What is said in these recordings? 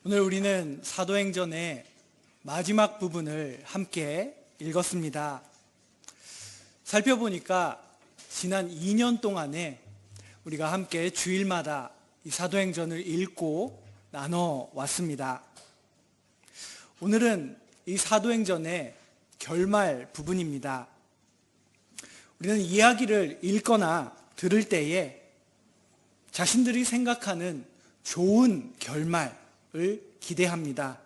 오늘 우리는 사도행전의 마지막 부분을 함께 읽었습니다. 살펴보니까 지난 2년 동안에 우리가 함께 주일마다 이 사도행전을 읽고 나눠 왔습니다. 오늘은 이 사도행전의 결말 부분입니다. 우리는 이야기를 읽거나 들을 때에 자신들이 생각하는 좋은 결말을 기대합니다.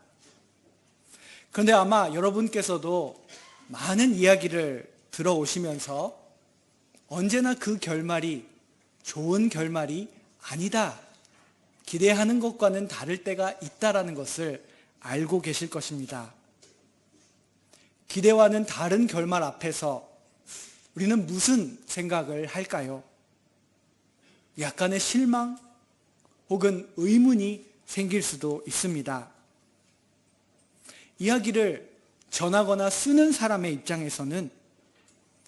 그런데 아마 여러분께서도 많은 이야기를 들어오시면서 언제나 그 결말이 좋은 결말이 아니다, 기대하는 것과는 다를 때가 있다라는 것을 알고 계실 것입니다. 기대와는 다른 결말 앞에서 우리는 무슨 생각을 할까요? 약간의 실망 혹은 의문이 생길 수도 있습니다. 이야기를 전하거나 쓰는 사람의 입장에서는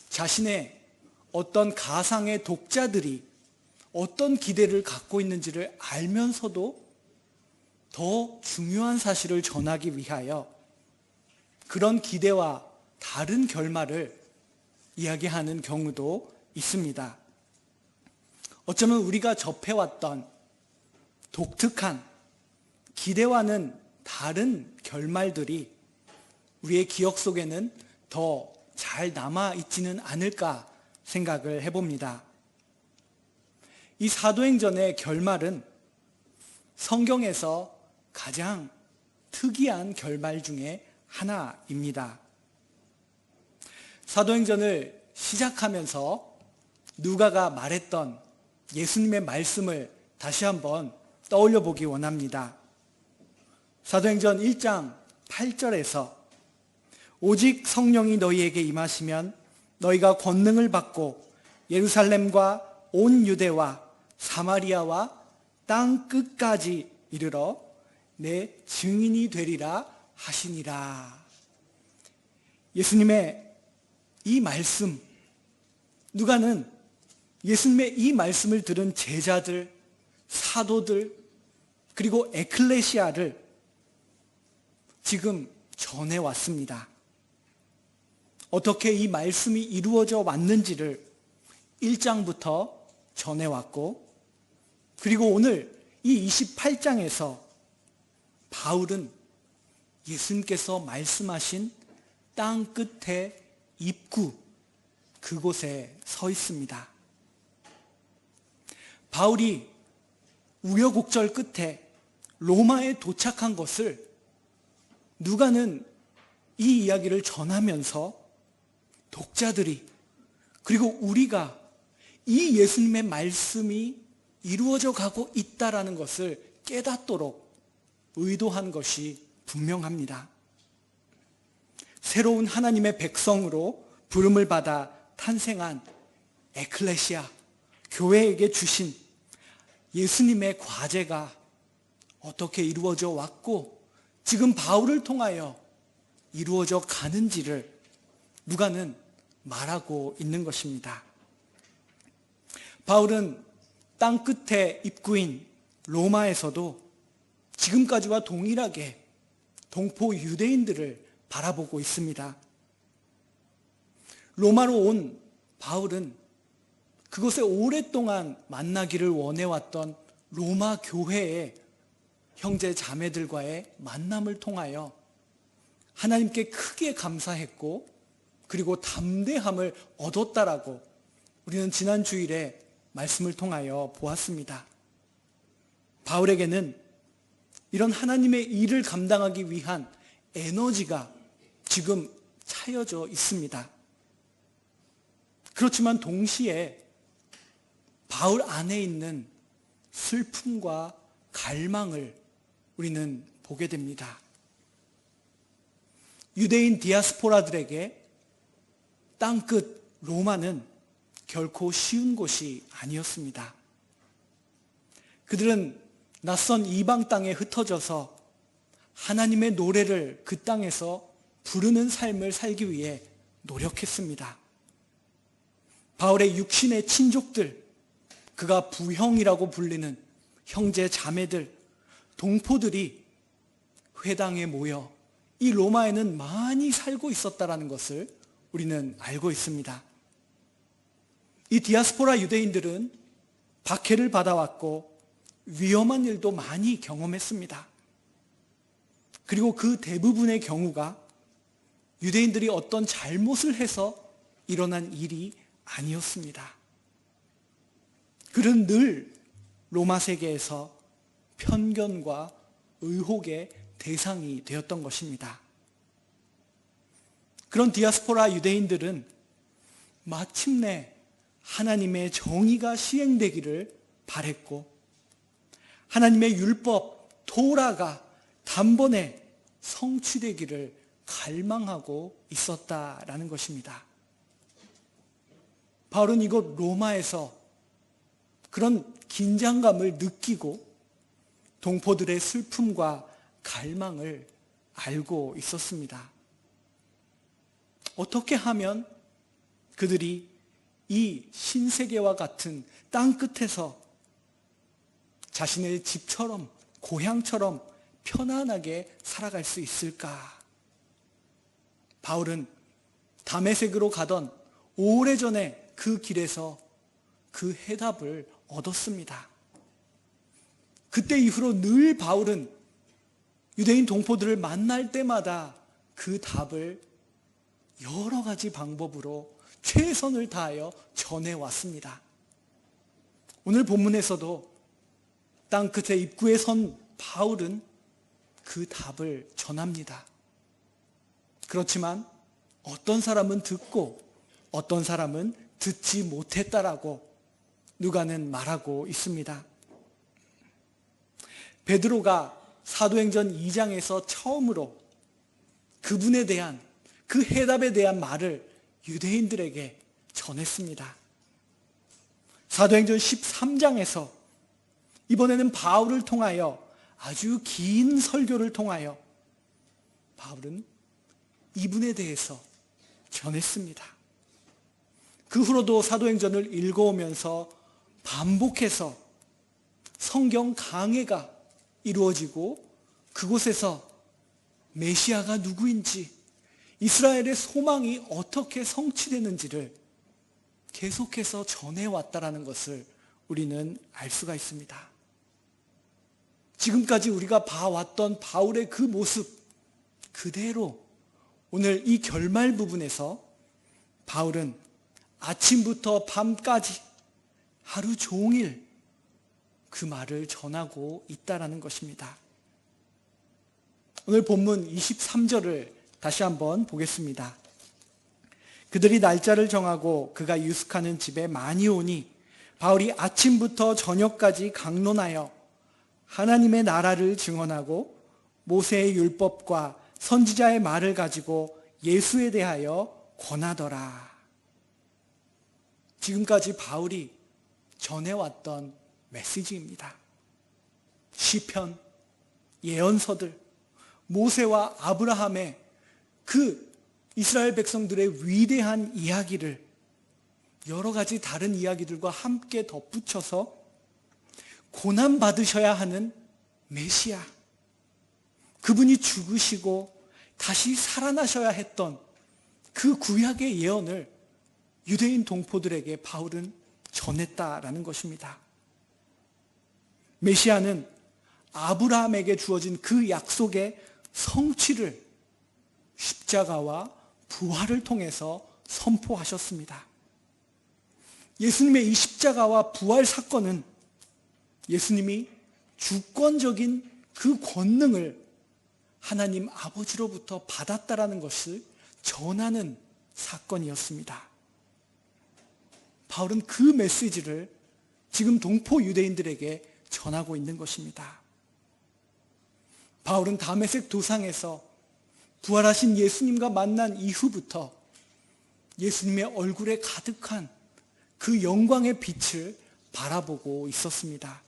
자신의 어떤 가상의 독자들이 어떤 기대를 갖고 있는지를 알면서도 더 중요한 사실을 전하기 위하여 그런 기대와 다른 결말을 이야기하는 경우도 있습니다. 어쩌면 우리가 접해왔던 독특한 기대와는 다른 결말들이 우리의 기억 속에는 더 잘 남아있지는 않을까 생각을 해봅니다. 이 사도행전의 결말은 성경에서 가장 특이한 결말 중에 하나입니다. 사도행전을 시작하면서 누가가 말했던 예수님의 말씀을 다시 한번 떠올려 보기 원합니다. 사도행전 1장 8절에서 오직 성령이 너희에게 임하시면 너희가 권능을 받고 예루살렘과 온 유대와 사마리아와 땅 끝까지 이르러 내 증인이 되리라 하시니라. 예수님의 이 말씀, 누가는 예수님의 이 말씀을 들은 제자들, 사도들, 그리고 에클레시아를 지금 전해왔습니다. 어떻게 이 말씀이 이루어져 왔는지를 1장부터 전해왔고, 그리고 오늘 이 28장에서 바울은 예수님께서 말씀하신 땅 끝의 입구, 그곳에 서 있습니다. 바울이 우여곡절 끝에 로마에 도착한 것을 누가는 이 이야기를 전하면서 독자들이, 그리고 우리가 이 예수님의 말씀이 이루어져 가고 있다라는 것을 깨닫도록 의도한 것이 분명합니다. 새로운 하나님의 백성으로 부름을 받아 탄생한 에클레시아, 교회에게 주신 예수님의 과제가 어떻게 이루어져 왔고 지금 바울을 통하여 이루어져 가는지를 누가는 말하고 있는 것입니다. 바울은 땅 끝의 입구인 로마에서도 지금까지와 동일하게 동포 유대인들을 바라보고 있습니다. 로마로 온 바울은 그곳에 오랫동안 만나기를 원해왔던 로마 교회의 형제 자매들과의 만남을 통하여 하나님께 크게 감사했고 그리고 담대함을 얻었다라고 우리는 지난 주일에 말씀을 통하여 보았습니다. 바울에게는 이런 하나님의 일을 감당하기 위한 에너지가 지금 차여져 있습니다. 그렇지만 동시에 바울 안에 있는 슬픔과 갈망을 우리는 보게 됩니다. 유대인 디아스포라들에게 땅끝 로마는 결코 쉬운 곳이 아니었습니다. 그들은 낯선 이방 땅에 흩어져서 하나님의 노래를 그 땅에서 부르는 삶을 살기 위해 노력했습니다. 바울의 육신의 친족들, 그가 부형이라고 불리는 형제 자매들, 동포들이 회당에 모여 이 로마에는 많이 살고 있었다는 것을 우리는 알고 있습니다. 이 디아스포라 유대인들은 박해를 받아왔고 위험한 일도 많이 경험했습니다. 그리고 그 대부분의 경우가 유대인들이 어떤 잘못을 해서 일어난 일이 아니었습니다. 그는 늘 로마 세계에서 편견과 의혹의 대상이 되었던 것입니다. 그런 디아스포라 유대인들은 마침내 하나님의 정의가 시행되기를 바랬고 하나님의 율법 토라가 단번에 성취되기를 갈망하고 있었다라는 것입니다. 바울은 이곳 로마에서 그런 긴장감을 느끼고 동포들의 슬픔과 갈망을 알고 있었습니다. 어떻게 하면 그들이 이 신세계와 같은 땅 끝에서 자신의 집처럼 고향처럼 편안하게 살아갈 수 있을까? 바울은 다메섹으로 가던 오래전에 그 길에서 그 해답을 얻었습니다. 그때 이후로 늘 바울은 유대인 동포들을 만날 때마다 그 답을 여러 가지 방법으로 최선을 다하여 전해왔습니다. 오늘 본문에서도 땅끝의 입구에 선 바울은 그 답을 전합니다. 그렇지만 어떤 사람은 듣고 어떤 사람은 듣지 못했다라고 누가는 말하고 있습니다. 베드로가 사도행전 2장에서 처음으로 그분에 대한 그 해답에 대한 말을 유대인들에게 전했습니다. 사도행전 13장에서 이번에는 바울을 통하여 아주 긴 설교를 통하여 바울은 이분에 대해서 전했습니다. 그 후로도 사도행전을 읽어오면서 반복해서 성경 강해가 이루어지고 그곳에서 메시아가 누구인지 이스라엘의 소망이 어떻게 성취되는지를 계속해서 전해왔다라는 것을 우리는 알 수가 있습니다. 지금까지 우리가 봐왔던 바울의 그 모습 그대로 오늘 이 결말 부분에서 바울은 아침부터 밤까지 하루 종일 그 말을 전하고 있다라는 것입니다. 오늘 본문 23절을 다시 한번 보겠습니다. 그들이 날짜를 정하고 그가 유숙하는 집에 많이 오니 바울이 아침부터 저녁까지 강론하여 하나님의 나라를 증언하고 모세의 율법과 선지자의 말을 가지고 예수에 대하여 권하더라. 지금까지 바울이 전해왔던 메시지입니다. 시편, 예언서들, 모세와 아브라함의 그 이스라엘 백성들의 위대한 이야기를 여러 가지 다른 이야기들과 함께 덧붙여서 고난받으셔야 하는 메시아, 그분이 죽으시고 다시 살아나셔야 했던 그 구약의 예언을 유대인 동포들에게 바울은 전했다라는 것입니다. 메시아는 아브라함에게 주어진 그 약속의 성취를 십자가와 부활을 통해서 선포하셨습니다. 예수님의 이 십자가와 부활 사건은 예수님이 주권적인 그 권능을 하나님 아버지로부터 받았다라는 것을 전하는 사건이었습니다. 바울은 그 메시지를 지금 동포 유대인들에게 전하고 있는 것입니다. 바울은 다메섹 도상에서 부활하신 예수님과 만난 이후부터 예수님의 얼굴에 가득한 그 영광의 빛을 바라보고 있었습니다.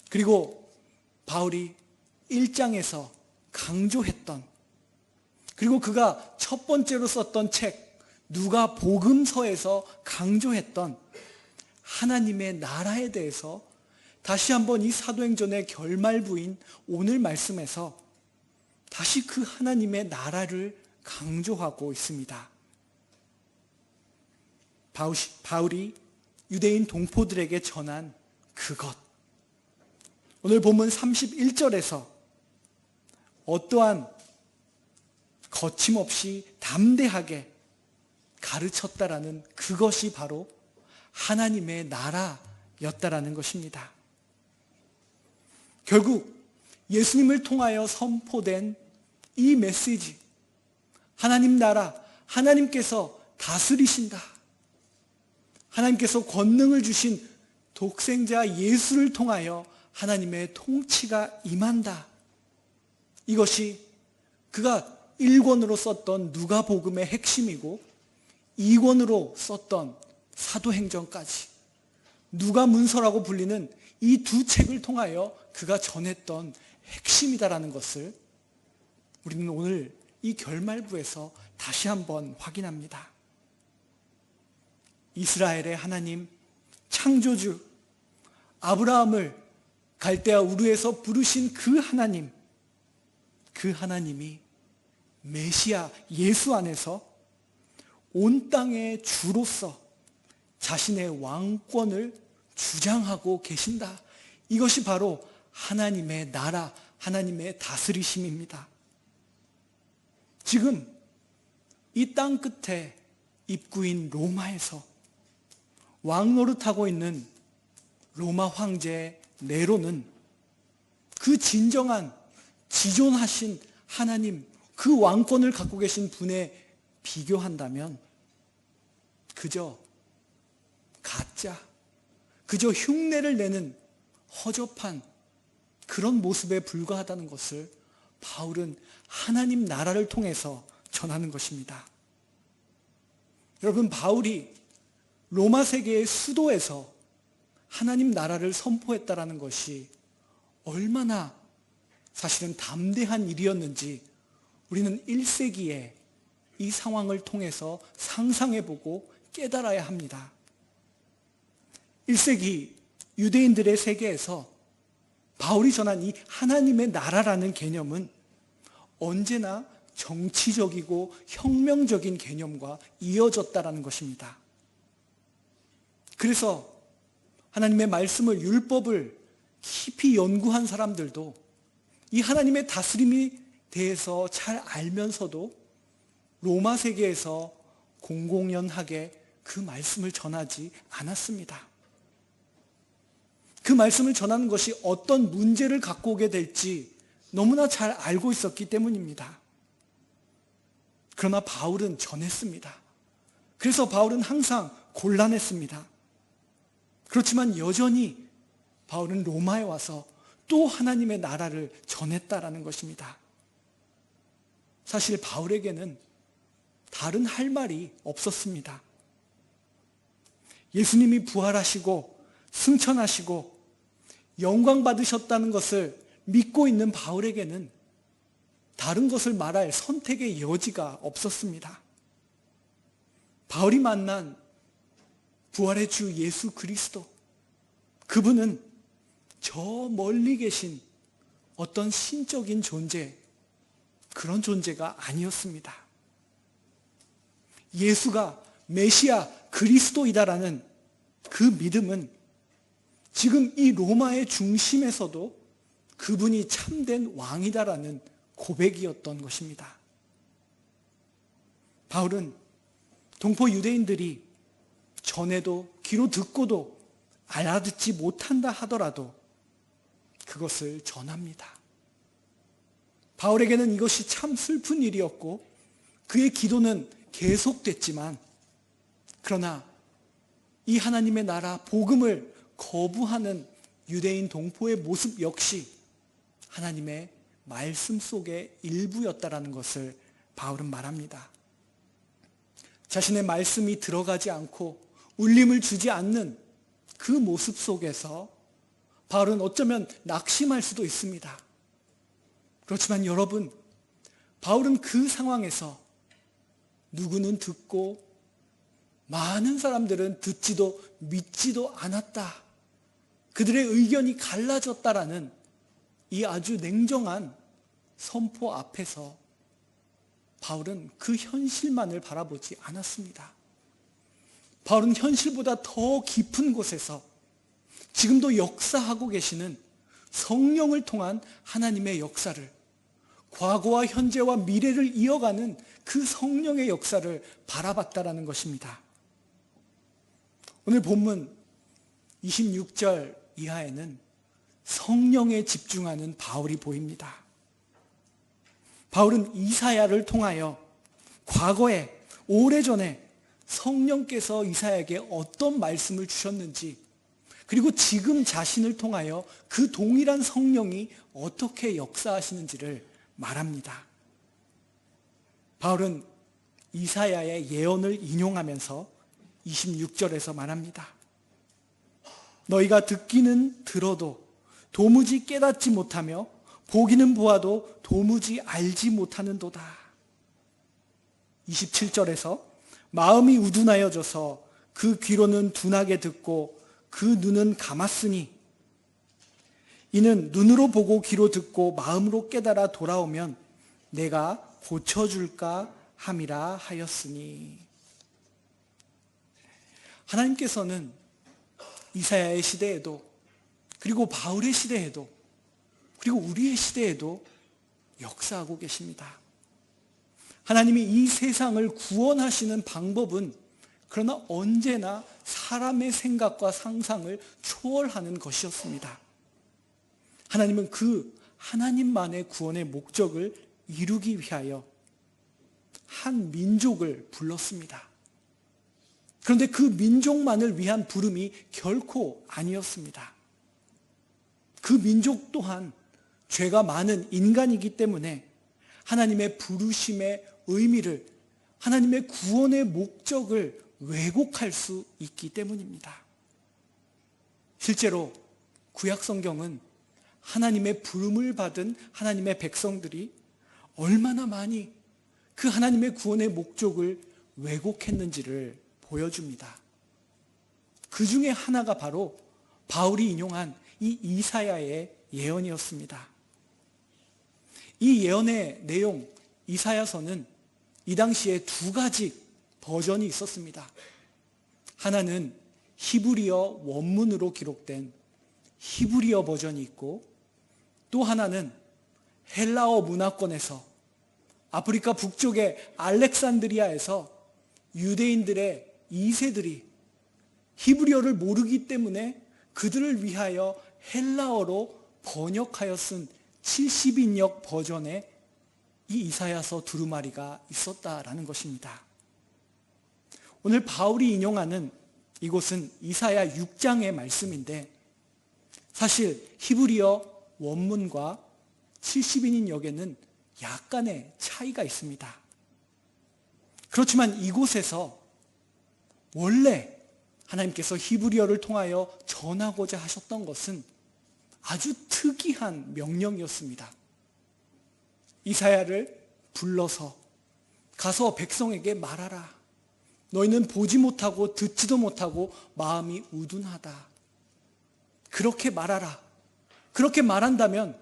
그리고 바울이 1장에서 강조했던, 그리고 그가 첫 번째로 썼던 책 누가복음서에서 강조했던 하나님의 나라에 대해서 다시 한번 이 사도행전의 결말부인 오늘 말씀에서 다시 그 하나님의 나라를 강조하고 있습니다. 바울이 유대인 동포들에게 전한 그것. 오늘 본문 31절에서 어떠한 거침없이 담대하게 가르쳤다라는 그것이 바로 하나님의 나라였다라는 것입니다. 결국 예수님을 통하여 선포된 이 메시지, 하나님 나라, 하나님께서 다스리신다. 하나님께서 권능을 주신 독생자 예수를 통하여 하나님의 통치가 임한다. 이것이 그가 1권으로 썼던 누가복음의 핵심이고 2권으로 썼던 사도행전까지 누가문서라고 불리는 이 두 책을 통하여 그가 전했던 핵심이다라는 것을 우리는 오늘 이 결말부에서 다시 한번 확인합니다. 이스라엘의 하나님, 창조주, 아브라함을 갈대아 우르에서 부르신 그 하나님, 그 하나님이 메시아 예수 안에서 온 땅의 주로서 자신의 왕권을 주장하고 계신다. 이것이 바로 하나님의 나라, 하나님의 다스리심입니다. 지금 이 땅 끝에 입구인 로마에서 왕노릇하고 있는 로마 황제 네로는 그 진정한 지존하신 하나님, 그 왕권을 갖고 계신 분에 비교한다면 그저 가짜, 그저 흉내를 내는 허접한 그런 모습에 불과하다는 것을 바울은 하나님 나라를 통해서 전하는 것입니다. 여러분, 바울이 로마 세계의 수도에서 하나님 나라를 선포했다라는 것이 얼마나 사실은 담대한 일이었는지 우리는 1세기에 이 상황을 통해서 상상해보고 깨달아야 합니다. 1세기 유대인들의 세계에서 바울이 전한 이 하나님의 나라라는 개념은 언제나 정치적이고 혁명적인 개념과 이어졌다라는 것입니다. 그래서 하나님의 말씀을, 율법을 깊이 연구한 사람들도 이 하나님의 다스림에 대해서 잘 알면서도 로마 세계에서 공공연하게 그 말씀을 전하지 않았습니다. 그 말씀을 전하는 것이 어떤 문제를 갖고 오게 될지 너무나 잘 알고 있었기 때문입니다. 그러나 바울은 전했습니다. 그래서 바울은 항상 곤란했습니다. 그렇지만 여전히 바울은 로마에 와서 또 하나님의 나라를 전했다라는 것입니다. 사실 바울에게는 다른 할 말이 없었습니다. 예수님이 부활하시고 승천하시고 영광 받으셨다는 것을 믿고 있는 바울에게는 다른 것을 말할 선택의 여지가 없었습니다. 바울이 만난 부활의 주 예수 그리스도, 그분은 저 멀리 계신 어떤 신적인 존재, 그런 존재가 아니었습니다. 예수가 메시아 그리스도이다라는 그 믿음은 지금 이 로마의 중심에서도 그분이 참된 왕이다라는 고백이었던 것입니다. 바울은 동포 유대인들이 전에도 귀로 듣고도 알아듣지 못한다 하더라도 그것을 전합니다. 바울에게는 이것이 참 슬픈 일이었고 그의 기도는 계속됐지만, 그러나 이 하나님의 나라 복음을 거부하는 유대인 동포의 모습 역시 하나님의 말씀 속의 일부였다라는 것을 바울은 말합니다. 자신의 말씀이 들어가지 않고 울림을 주지 않는 그 모습 속에서 바울은 어쩌면 낙심할 수도 있습니다. 그렇지만 여러분, 바울은 그 상황에서 누구는 듣고 많은 사람들은 듣지도 믿지도 않았다. 그들의 의견이 갈라졌다라는 이 아주 냉정한 선포 앞에서 바울은 그 현실만을 바라보지 않았습니다. 바울은 현실보다 더 깊은 곳에서 지금도 역사하고 계시는 성령을 통한 하나님의 역사를, 과거와 현재와 미래를 이어가는 그 성령의 역사를 바라봤다라는 것입니다. 오늘 본문 26절 이하에는 성령에 집중하는 바울이 보입니다. 바울은 이사야를 통하여 과거에 오래전에 성령께서 이사야에게 어떤 말씀을 주셨는지, 그리고 지금 자신을 통하여 그 동일한 성령이 어떻게 역사하시는지를 말합니다. 바울은 이사야의 예언을 인용하면서 26절에서 말합니다. 너희가 듣기는 들어도 도무지 깨닫지 못하며 보기는 보아도 도무지 알지 못하는도다. 27절에서 마음이 우둔하여져서 그 귀로는 둔하게 듣고 그 눈은 감았으니 이는 눈으로 보고 귀로 듣고 마음으로 깨달아 돌아오면 내가 고쳐줄까 함이라 하였으니. 하나님께서는 이사야의 시대에도, 그리고 바울의 시대에도, 그리고 우리의 시대에도 역사하고 계십니다. 하나님이 이 세상을 구원하시는 방법은 그러나 언제나 사람의 생각과 상상을 초월하는 것이었습니다. 하나님은 그 하나님만의 구원의 목적을 이루기 위하여 한 민족을 불렀습니다. 그런데 그 민족만을 위한 부름이 결코 아니었습니다. 그 민족 또한 죄가 많은 인간이기 때문에 하나님의 부르심의 의미를, 하나님의 구원의 목적을 왜곡할 수 있기 때문입니다. 실제로 구약 성경은 하나님의 부름을 받은 하나님의 백성들이 얼마나 많이 그 하나님의 구원의 목적을 왜곡했는지를 보여줍니다. 그 중에 하나가 바로 바울이 인용한 이 이사야의 예언이었습니다. 이 예언의 내용, 이사야서는 이 당시에 두 가지 버전이 있었습니다. 하나는 히브리어 원문으로 기록된 히브리어 버전이 있고, 또 하나는 헬라어 문화권에서 아프리카 북쪽의 알렉산드리아에서 유대인들의 2세들이 히브리어를 모르기 때문에 그들을 위하여 헬라어로 번역하여 쓴 70인역 버전의 이 이사야서 두루마리가 있었다라는 것입니다. 오늘 바울이 인용하는 이곳은 이사야 6장의 말씀인데, 사실 히브리어 원문과 70인역에는 약간의 차이가 있습니다. 그렇지만 이곳에서 원래 하나님께서 히브리어를 통하여 전하고자 하셨던 것은 아주 특이한 명령이었습니다. 이사야를 불러서 가서 백성에게 말하라. 너희는 보지 못하고 듣지도 못하고 마음이 우둔하다. 그렇게 말하라. 그렇게 말한다면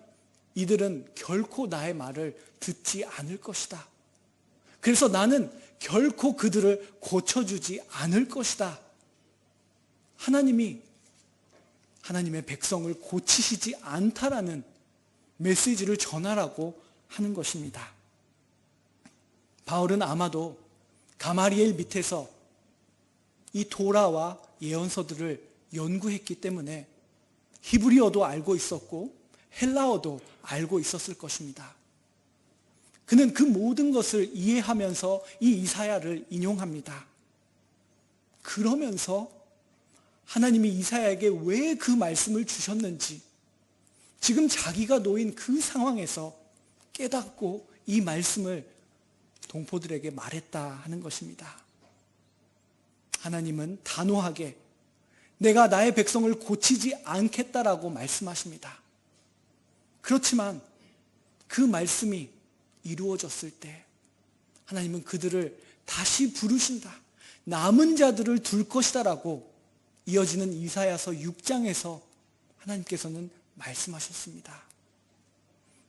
이들은 결코 나의 말을 듣지 않을 것이다. 그래서 나는 결코 그들을 고쳐주지 않을 것이다. 하나님이 하나님의 백성을 고치시지 않다라는 메시지를 전하라고 하는 것입니다. 바울은 아마도 가마리엘 밑에서 이 토라와 예언서들을 연구했기 때문에 히브리어도 알고 있었고 헬라어도 알고 있었을 것입니다. 그는 그 모든 것을 이해하면서 이 이사야를 인용합니다. 그러면서 하나님이 이사야에게 왜 그 말씀을 주셨는지, 지금 자기가 놓인 그 상황에서 깨닫고 이 말씀을 동포들에게 말했다 하는 것입니다. 하나님은 단호하게 내가 나의 백성을 고치지 않겠다라고 말씀하십니다. 그렇지만 그 말씀이 이루어졌을 때 하나님은 그들을 다시 부르신다. 남은 자들을 둘 것이다 라고 이어지는 이사야서 6장에서 하나님께서는 말씀하셨습니다.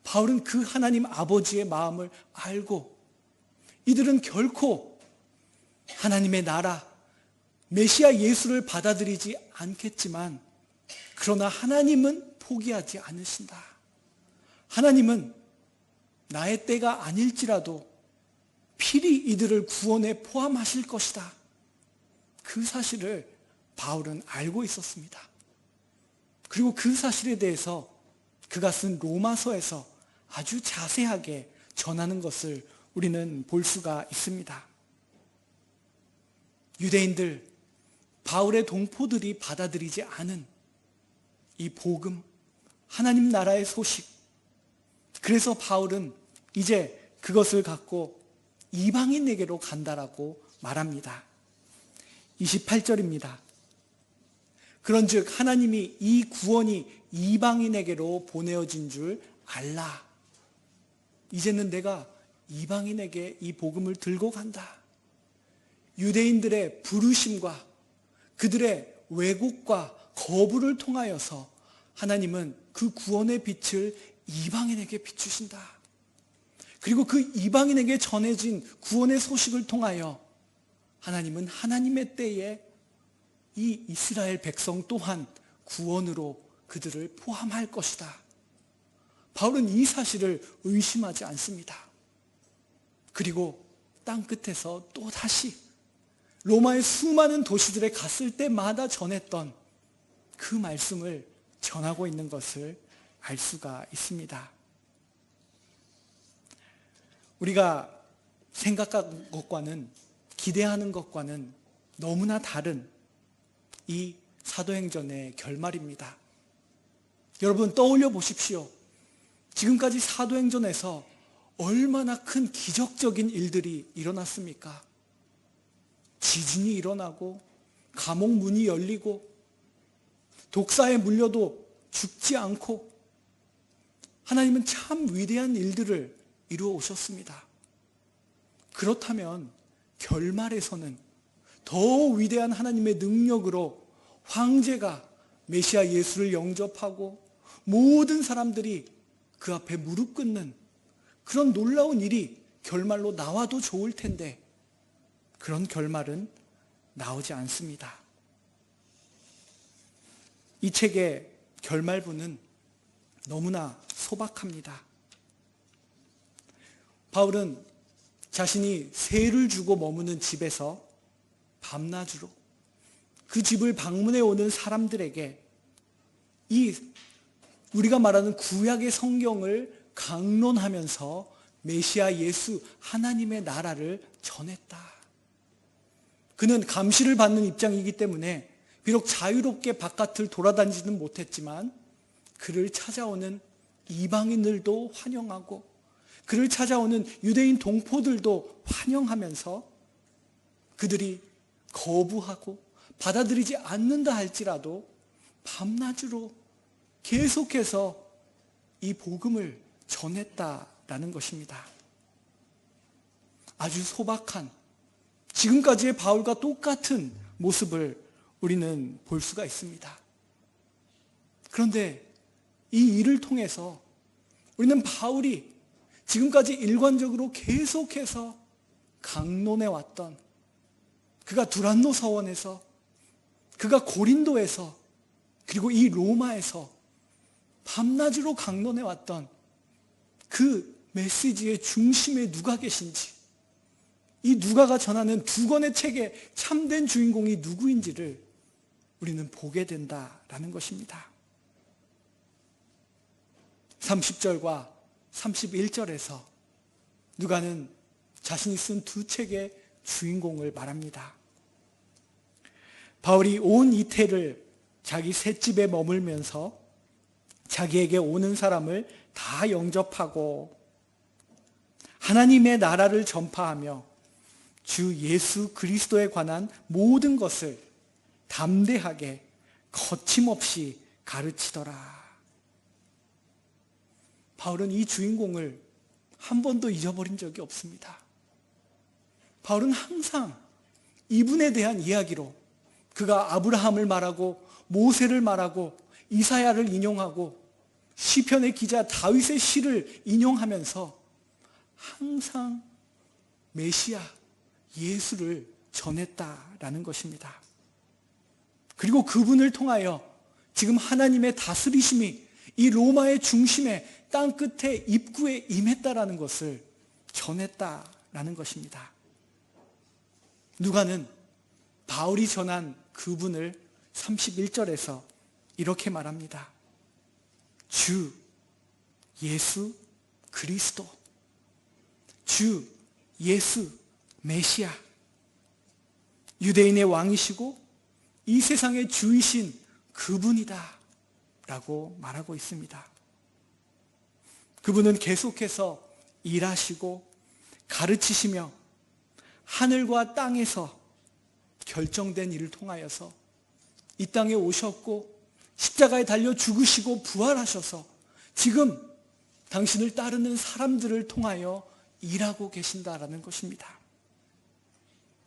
바울은 그 하나님 아버지의 마음을 알고 이들은 결코 하나님의 나라, 메시아 예수를 받아들이지 않겠지만 그러나 하나님은 포기하지 않으신다. 하나님은 나의 때가 아닐지라도 필히 이들을 구원에 포함하실 것이다. 그 사실을 바울은 알고 있었습니다. 그리고 그 사실에 대해서 그가 쓴 로마서에서 아주 자세하게 전하는 것을 우리는 볼 수가 있습니다. 유대인들, 바울의 동포들이 받아들이지 않은 이 복음, 하나님 나라의 소식, 그래서 바울은 이제 그것을 갖고 이방인에게로 간다라고 말합니다. 28절입니다. 그런즉 하나님이 이 구원이 이방인에게로 보내어진 줄 알라. 이제는 내가 이방인에게 이 복음을 들고 간다. 유대인들의 부르심과 그들의 왜곡과 거부를 통하여서 하나님은 그 구원의 빛을 이방인에게 비추신다. 그리고 그 이방인에게 전해진 구원의 소식을 통하여 하나님은 하나님의 때에 이 이스라엘 백성 또한 구원으로 그들을 포함할 것이다. 바울은 이 사실을 의심하지 않습니다. 그리고 땅끝에서 또다시 로마의 수많은 도시들에 갔을 때마다 전했던 그 말씀을 전하고 있는 것을 알 수가 있습니다. 우리가 생각한 것과는, 기대하는 것과는 너무나 다른 이 사도행전의 결말입니다. 여러분 떠올려 보십시오. 지금까지 사도행전에서 얼마나 큰 기적적인 일들이 일어났습니까? 지진이 일어나고 감옥 문이 열리고 독사에 물려도 죽지 않고 하나님은 참 위대한 일들을 이루어 오셨습니다. 그렇다면 결말에서는 더 위대한 하나님의 능력으로 황제가 메시아 예수를 영접하고 모든 사람들이 그 앞에 무릎 꿇는 그런 놀라운 일이 결말로 나와도 좋을 텐데 그런 결말은 나오지 않습니다. 이 책의 결말부는 너무나 소박합니다. 바울은 자신이 세를 주고 머무는 집에서 밤낮으로 그 집을 방문해 오는 사람들에게 이 우리가 말하는 구약의 성경을 강론하면서 메시아 예수 하나님의 나라를 전했다. 그는 감시를 받는 입장이기 때문에 비록 자유롭게 바깥을 돌아다니지는 못했지만 그를 찾아오는 이방인들도 환영하고 그를 찾아오는 유대인 동포들도 환영하면서 그들이 거부하고 받아들이지 않는다 할지라도 밤낮으로 계속해서 이 복음을 전했다라는 것입니다. 아주 소박한 지금까지의 바울과 똑같은 모습을 우리는 볼 수가 있습니다. 그런데 이 일을 통해서 우리는 바울이 지금까지 일관적으로 계속해서 강론해 왔던 그가 두란노 서원에서 그가 고린도에서 그리고 이 로마에서 밤낮으로 강론해 왔던 그 메시지의 중심에 누가 계신지 이 누가가 전하는 두 권의 책의 참된 주인공이 누구인지를 우리는 보게 된다라는 것입니다. 30절과 31절에서 누가는 자신이 쓴 두 책의 주인공을 말합니다. 바울이 온 이태를 자기 셋집에 머물면서 자기에게 오는 사람을 다 영접하고 하나님의 나라를 전파하며 주 예수 그리스도에 관한 모든 것을 담대하게 거침없이 가르치더라. 바울은 이 주인공을 한 번도 잊어버린 적이 없습니다. 바울은 항상 이분에 대한 이야기로 그가 아브라함을 말하고 모세를 말하고 이사야를 인용하고 시편의 기자 다윗의 시를 인용하면서 항상 메시아 예수를 전했다라는 것입니다. 그리고 그분을 통하여 지금 하나님의 다스리심이 이 로마의 중심에 땅끝에 입구에 임했다라는 것을 전했다라는 것입니다. 누가는 바울이 전한 그분을 31절에서 이렇게 말합니다. 주 예수 그리스도, 주 예수 메시아, 유대인의 왕이시고 이 세상의 주이신 그분이다 라고 말하고 있습니다. 그분은 계속해서 일하시고 가르치시며 하늘과 땅에서 결정된 일을 통하여서 이 땅에 오셨고 십자가에 달려 죽으시고 부활하셔서 지금 당신을 따르는 사람들을 통하여 일하고 계신다라는 것입니다.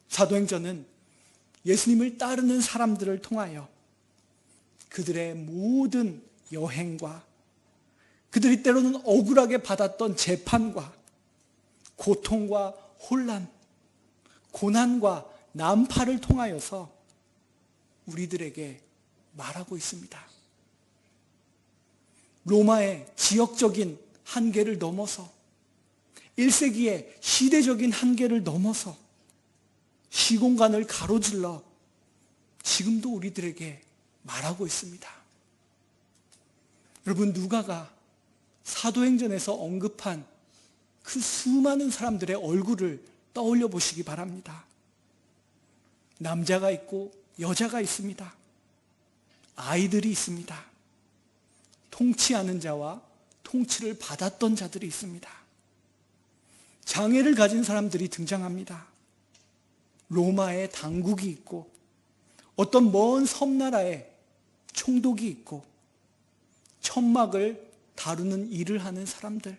사도행전은 예수님을 따르는 사람들을 통하여 그들의 모든 여행과 그들이 때로는 억울하게 받았던 재판과 고통과 혼란, 고난과 난파를 통하여서 우리들에게 말하고 있습니다. 로마의 지역적인 한계를 넘어서 1세기의 시대적인 한계를 넘어서 시공간을 가로질러 지금도 우리들에게 말하고 있습니다. 여러분, 누가가 사도행전에서 언급한 그 수많은 사람들의 얼굴을 떠올려 보시기 바랍니다. 남자가 있고 여자가 있습니다. 아이들이 있습니다. 통치하는 자와 통치를 받았던 자들이 있습니다. 장애를 가진 사람들이 등장합니다. 로마의 당국이 있고 어떤 먼 섬나라에 총독이 있고 천막을 다루는 일을 하는 사람들,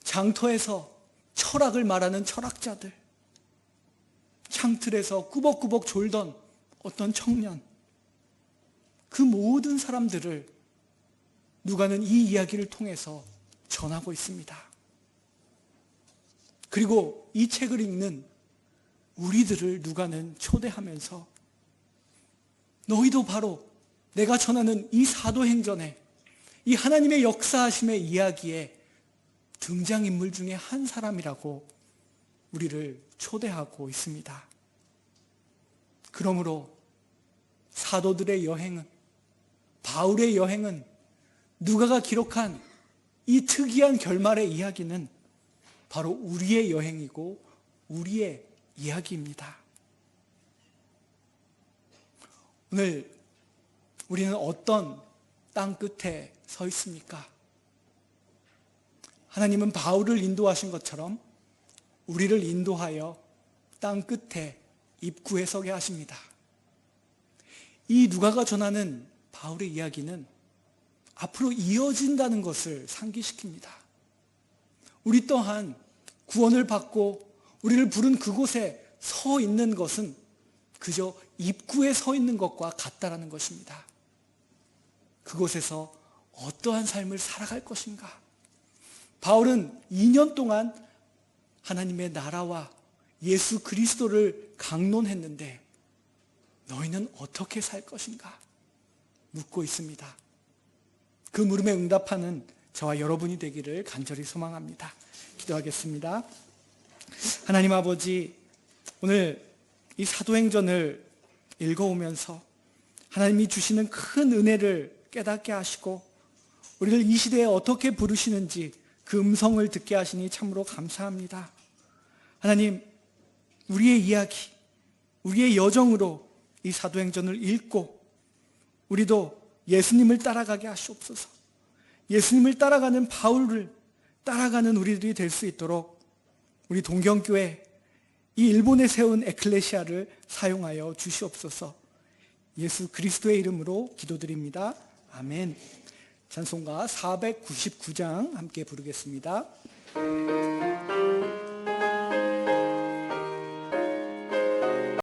장터에서 철학을 말하는 철학자들, 창틀에서 꾸벅꾸벅 졸던 어떤 청년, 그 모든 사람들을 누가는 이 이야기를 통해서 전하고 있습니다. 그리고 이 책을 읽는 우리들을 누가는 초대하면서 너희도 바로 내가 전하는 이 사도행전에 이 하나님의 역사하심의 이야기에 등장인물 중에 한 사람이라고 우리를 초대하고 있습니다. 그러므로 사도들의 여행은, 바울의 여행은, 누가가 기록한 이 특이한 결말의 이야기는 바로 우리의 여행이고 우리의 이야기입니다. 오늘 우리는 어떤 땅 끝에 서 있습니까? 하나님은 바울을 인도하신 것처럼 우리를 인도하여 땅 끝에 입구에 서게 하십니다. 이 누가가 전하는 바울의 이야기는 앞으로 이어진다는 것을 상기시킵니다. 우리 또한 구원을 받고 우리를 부른 그곳에 서 있는 것은 그저 입구에 서 있는 것과 같다라는 것입니다. 그곳에서 어떠한 삶을 살아갈 것인가? 바울은 2년 동안 하나님의 나라와 예수 그리스도를 강론했는데 너희는 어떻게 살 것인가? 묻고 있습니다. 그 물음에 응답하는 저와 여러분이 되기를 간절히 소망합니다. 기도하겠습니다. 하나님 아버지, 오늘 이 사도행전을 읽어오면서 하나님이 주시는 큰 은혜를 깨닫게 하시고 우리를 이 시대에 어떻게 부르시는지 그 음성을 듣게 하시니 참으로 감사합니다. 하나님, 우리의 이야기, 우리의 여정으로 이 사도행전을 읽고 우리도 예수님을 따라가게 하시옵소서. 예수님을 따라가는 바울을 따라가는 우리들이 될 수 있도록 우리 동경교회, 이 일본에 세운 에클레시아를 사용하여 주시옵소서. 예수 그리스도의 이름으로 기도드립니다. 아멘. 찬송가 499장 함께 부르겠습니다.